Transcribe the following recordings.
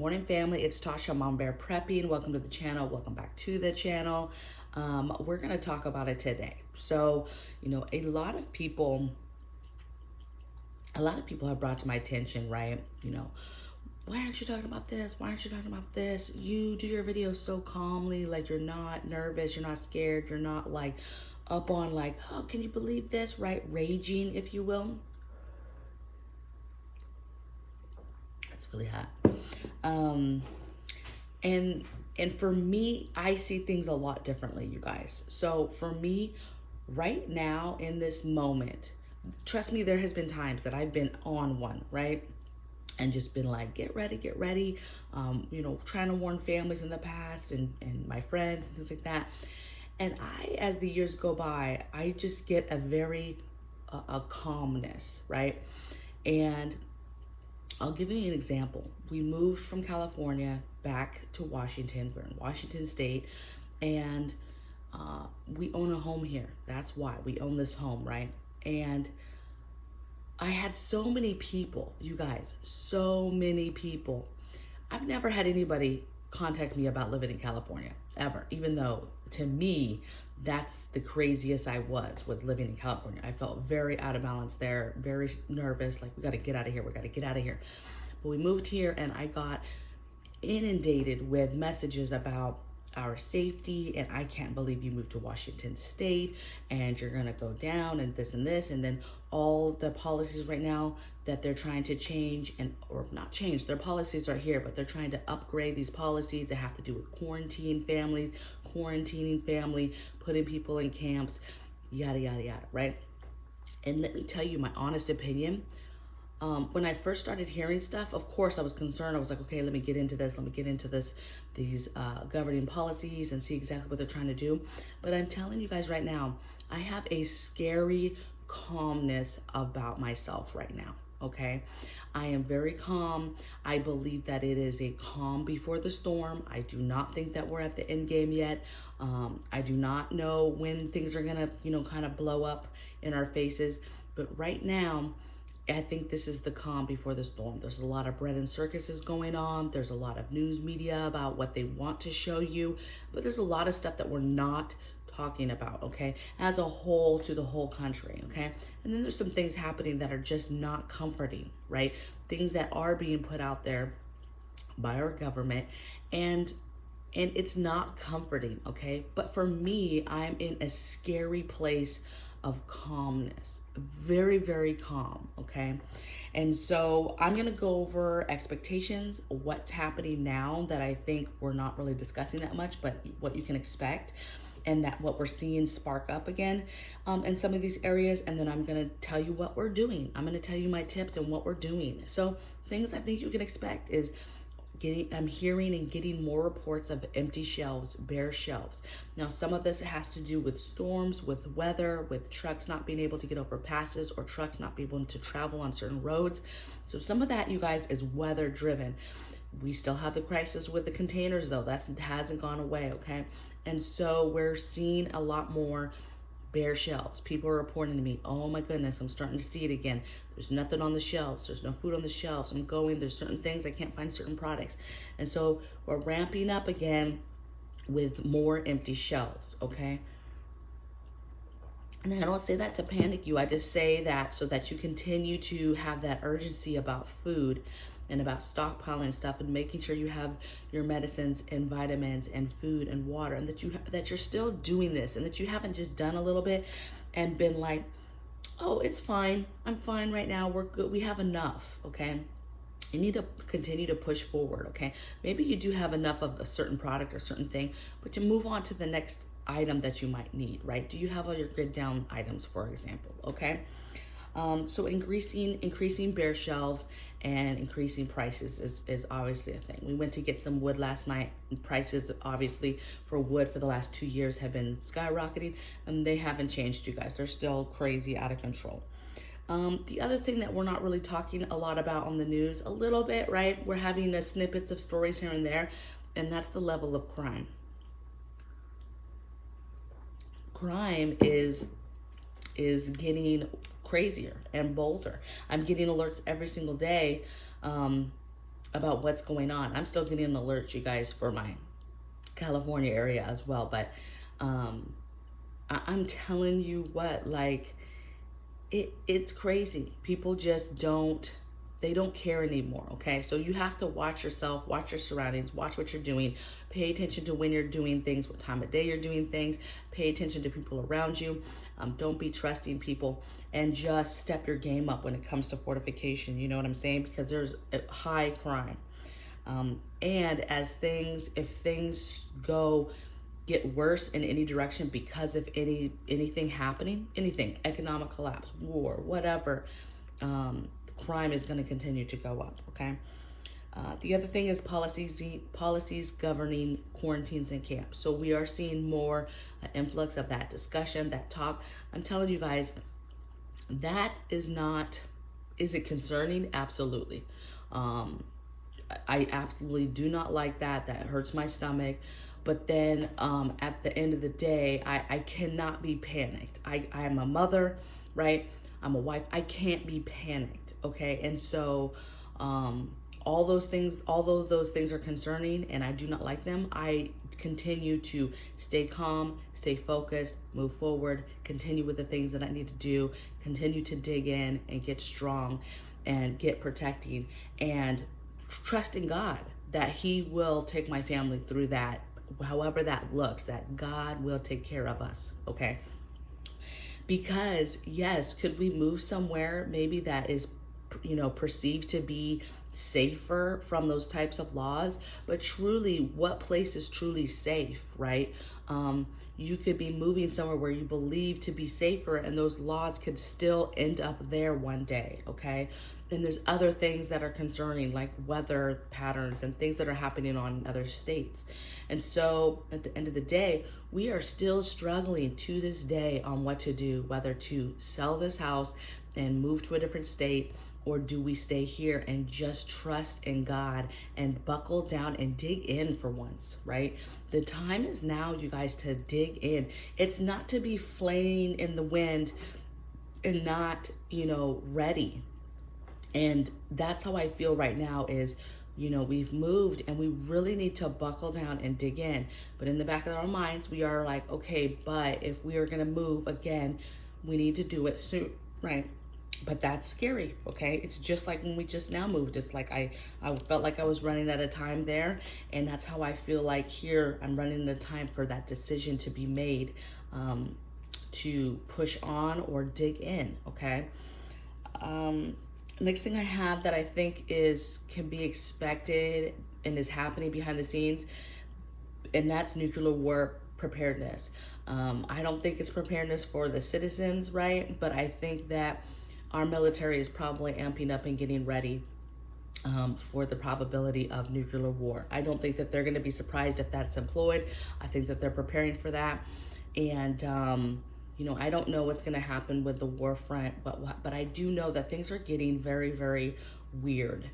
morning, family. It's Tasha, MamabearPrepping. Welcome to the channel. Welcome back to the channel. We're going to talk about it today. So, a lot of people have brought to my attention, right? Why aren't you talking about this? Why aren't you talking about this? You do your videos so calmly, like you're not nervous, you're not scared, you're not like up on like, oh, can you believe this, right? Raging, if you will. It's really hot. And for me, I see things a lot differently, you guys. So for me, right now in this moment, trust me, there has been times that I've been on one, right? And just been like, get ready, get ready. Trying to warn families in the past and my friends and things like that. And as the years go by, I just get a calmness, right? And I'll give you an example. We moved from California back to Washington. We're in Washington State, and we own a home here. That's why we own this home, right? And I had so many people, you guys, so many people. I've never had anybody contact me about living in California, ever, even though to me, that's the craziest I was living in California. I felt very out of balance there, very nervous, like we got to get out of here, we got to get out of here. But we moved here and I got inundated with messages about our safety, and I can't believe you moved to Washington State and you're gonna go down and this, and then all the policies right now that they're trying to change, or not change, their policies are here, but they're trying to upgrade these policies that have to do with quarantining family, putting people in camps, yada, yada, yada, right? And let me tell you my honest opinion. When I first started hearing stuff, of course I was concerned. I was like, okay, let me get into these governing policies and see exactly what they're trying to do. But I'm telling you guys right now, I have a scary calmness about myself right now, okay? I am very calm. I believe that it is a calm before the storm. I do not think that we're at the end game yet. I do not know when things are gonna, kind of blow up in our faces. But right now, I think this is the calm before the storm. There's a lot of bread and circuses going on. There's a lot of news media about what they want to show you, but there's a lot of stuff that we're not talking about, okay? As a whole, to the whole country, okay? And then there's some things happening that are just not comforting, right? Things that are being put out there by our government, and it's not comforting, okay? But for me, I'm in a scary place of calmness, very, very calm, okay? And so I'm gonna go over expectations, what's happening now that I think we're not really discussing that much, but what you can expect, and that what we're seeing spark up again in some of these areas. And then I'm gonna tell you what we're doing. I'm gonna tell you my tips and what we're doing. So things I think you can expect is I'm hearing and getting more reports of empty shelves, bare shelves. Now, some of this has to do with storms, with weather, with trucks not being able to get over passes, or trucks not being able to travel on certain roads. So some of that, you guys, is weather driven. We still have the crisis with the containers though. That hasn't gone away, okay? And so we're seeing a lot more bare shelves. People are reporting to me, oh my goodness, I'm starting to see it again. There's nothing on the shelves. There's no food on the shelves. There's certain things, I can't find certain products. And so we're ramping up again with more empty shelves, okay? And I don't say that to panic you. I just say that so that you continue to have that urgency about food and about stockpiling stuff and making sure you have your medicines and vitamins and food and water, and that you're still doing this, and that you haven't just done a little bit and been like, oh, it's fine. I'm fine right now. We're good. We have enough, okay? You need to continue to push forward, okay? Maybe you do have enough of a certain product or certain thing, but to move on to the next item that you might need, right? Do you have all your grid down items, for example, okay? So increasing bare shelves and increasing prices is obviously a thing. We went to get some wood last night, and prices obviously for wood for the last 2 years have been skyrocketing, and they haven't changed, you guys. They're still crazy, out of control. The other thing that we're not really talking a lot about on the news, a little bit, right? We're having snippets of stories here and there, and that's the level of crime. Crime is getting crazier and bolder. I'm getting alerts every single day about what's going on. I'm still getting an alert, you guys, for my California area as well. But I'm telling you what, like, it's crazy. People just they don't care anymore, okay? So you have to watch yourself, watch your surroundings, watch what you're doing, pay attention to when you're doing things, what time of day you're doing things, pay attention to people around you. Don't be trusting people, and just step your game up when it comes to fortification, you know what I'm saying? Because there's a high crime. And if things get worse in any direction because of anything happening, anything, economic collapse, war, whatever, crime is going to continue to go up, okay? The other thing is policies governing quarantines and camps. So we are seeing more influx of that discussion, that talk. I'm telling you guys, is it concerning? Absolutely. I absolutely do not like that. That hurts my stomach. But then at the end of the day, I cannot be panicked. I am a mother, right? I'm a wife. I can't be panicked, okay? And so all those things, although those things are concerning and I do not like them, I continue to stay calm, stay focused, move forward, continue with the things that I need to do, continue to dig in and get strong and get protecting, and trust in God that He will take my family through that, however that looks, that God will take care of us, okay? Because yes, could we move somewhere maybe that is, perceived to be safer from those types of laws? But truly, what place is truly safe, right? You could be moving somewhere where you believe to be safer, and those laws could still end up there one day, okay? Then there's other things that are concerning, like weather patterns and things that are happening on other states. And so at the end of the day, we are still struggling to this day on what to do, whether to sell this house and move to a different state, or do we stay here and just trust in God and buckle down and dig in for once, right? The time is now, you guys, to dig in. It's not to be flaying in the wind and not, ready. And that's how I feel right now is, we've moved and we really need to buckle down and dig in. But in the back of our minds, we are like, okay, but if we are going to move again, we need to do it soon, right? But that's scary, okay? It's just like when we just now moved. It's like I felt like I was running out of time there, and that's how I feel like here I'm running out of time for that decision to be made, to push on or dig in, okay? Next thing I have that I think can be expected and is happening behind the scenes, and that's nuclear war preparedness. I don't think it's preparedness for the citizens, right? But I think that our military is probably amping up and getting ready for the probability of nuclear war. I don't think that they're going to be surprised if that's employed. I think that they're preparing for that. And, I don't know what's going to happen with the war front, but I do know that things are getting very, very weird.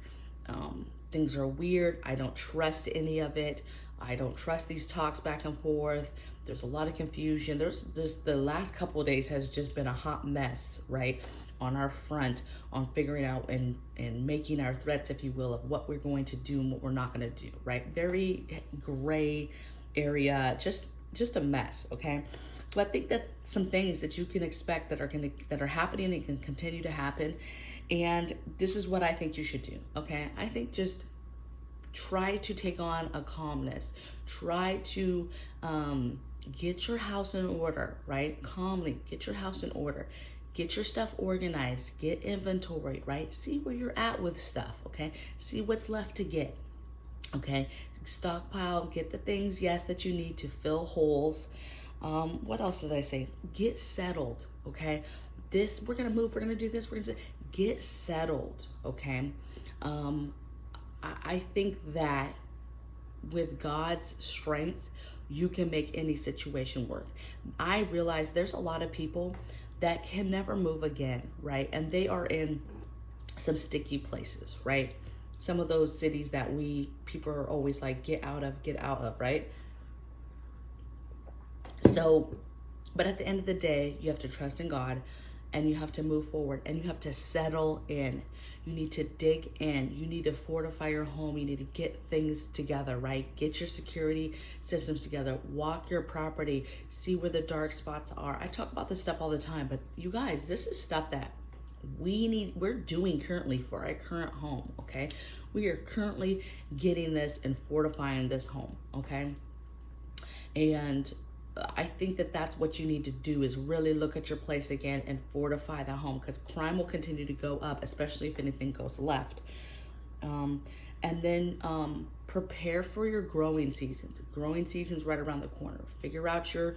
Things are weird. I don't trust any of it. I don't trust these talks back and forth. There's a lot of confusion. There's the last couple of days has just been a hot mess, right? On our front, on figuring out and making our threats, if you will, of what we're going to do and what we're not going to do, right? Very gray area, just a mess, okay? So I think that some things that you can expect that are happening and can continue to happen, and this is what I think you should do, okay? I think just try to take on a calmness. Try to get your house in order, right? Calmly get your house in order. Get your stuff organized, get inventory, right? See where you're at with stuff, okay? See what's left to get, okay? Stockpile, get the things, yes, that you need to fill holes. What else did I say? Get settled, okay? We're gonna move, we're gonna do this, get settled, okay? I think that with God's strength, you can make any situation work. I realize there's a lot of people that can never move again, right? And they are in some sticky places, right? Some of those cities that people are always like, get out of, right? So, but at the end of the day, you have to trust in God. and you have to move forward, and you have to settle in. You need to dig in. You need to fortify your home. You need to get things together, right? Get your security systems together. Walk your property. See where the dark spots are. I talk about this stuff all the time, but you guys, this is stuff that we're doing currently for our current home, okay? We are currently getting this and fortifying this home, okay? And I think that that's what you need to do, is really look at your place again and fortify the home, because crime will continue to go up, especially if anything goes left. And then prepare for your growing season. The growing season's right around the corner. Figure out your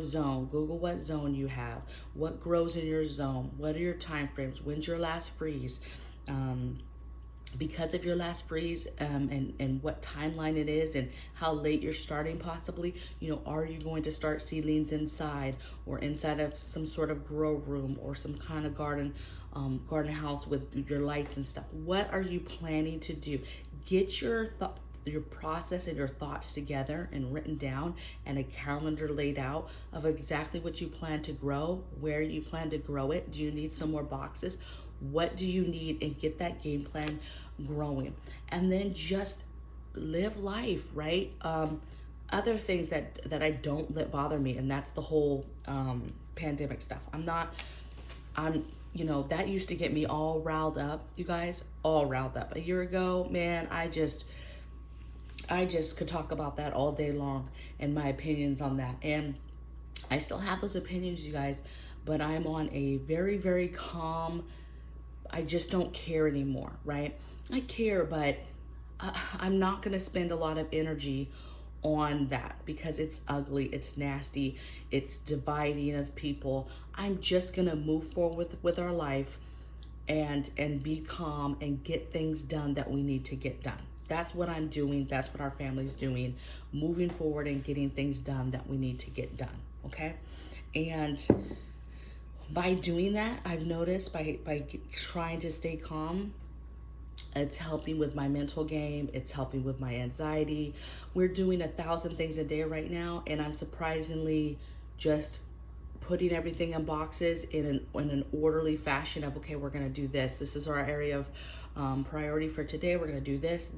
zone. Google what zone you have, what grows in your zone, what are your time frames, when's your last freeze, because of your last freeze, and what timeline it is, and how late you're starting possibly. Are you going to start seedlings inside, or inside of some sort of grow room, or some kind of garden house with your lights and stuff? What are you planning to do? Get your process and your thoughts together and written down, and a calendar laid out of exactly what you plan to grow, where you plan to grow it. Do you need some more boxes? What do you need? And get that game plan growing, and then just live life, right? Other things that I don't let bother me, and that's the whole pandemic stuff. That used to get me all riled up, you guys, all riled up. A year ago, man, I just could talk about that all day long, and my opinions on that. And I still have those opinions, you guys, but I'm on a very, very calm, I just don't care anymore, right? I care, but I'm not going to spend a lot of energy on that, because it's ugly, it's nasty, it's dividing of people. I'm just going to move forward with our life and be calm and get things done that we need to get done. That's what I'm doing. That's what our family's doing, moving forward and getting things done that we need to get done, okay? And by doing that, I've noticed by trying to stay calm, it's helping with my mental game. It's helping with my anxiety. We're doing 1,000 things a day right now, and I'm surprisingly just putting everything in boxes in an orderly fashion of, okay, we're gonna do this. This is our area of priority for today. We're gonna do this,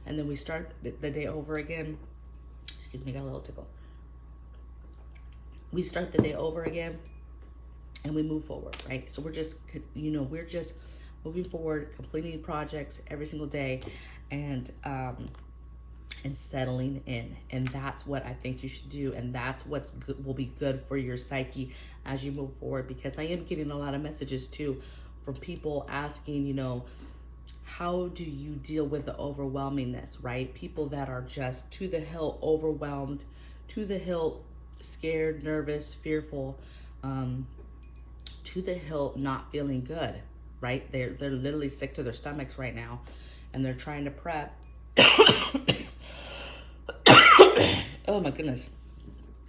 and then we start the day over again. Excuse me, got a little tickle. We start the day over again, and we move forward, right? So we're just moving forward, completing projects every single day, and settling in. And that's what I think you should do, and that's what's good, will be good for your psyche as you move forward. Because I am getting a lot of messages too from people asking, how do you deal with the overwhelmingness, right? People that are just to the hilt overwhelmed, to the hilt scared, nervous, fearful, to the hilt not feeling good, right? They're literally sick to their stomachs right now, and they're trying to prep. Oh my goodness.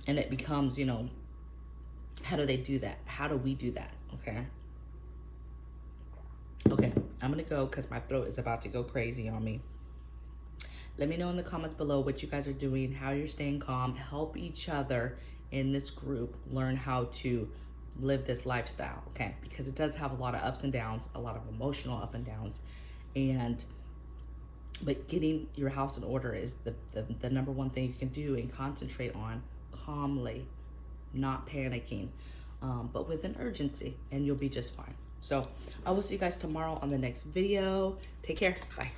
And it becomes, how do they do that? How do we do that? Okay, I'm gonna go because my throat is about to go crazy on me. Let me know in the comments below what you guys are doing, how you're staying calm. Help each other in this group learn how to live this lifestyle, okay? Because it does have a lot of ups and downs, a lot of emotional up and downs, but getting your house in order is the number one thing you can do, and concentrate on calmly, not panicking, but with an urgency, and you'll be just fine. So I will see you guys tomorrow on the next video. Take care. Bye.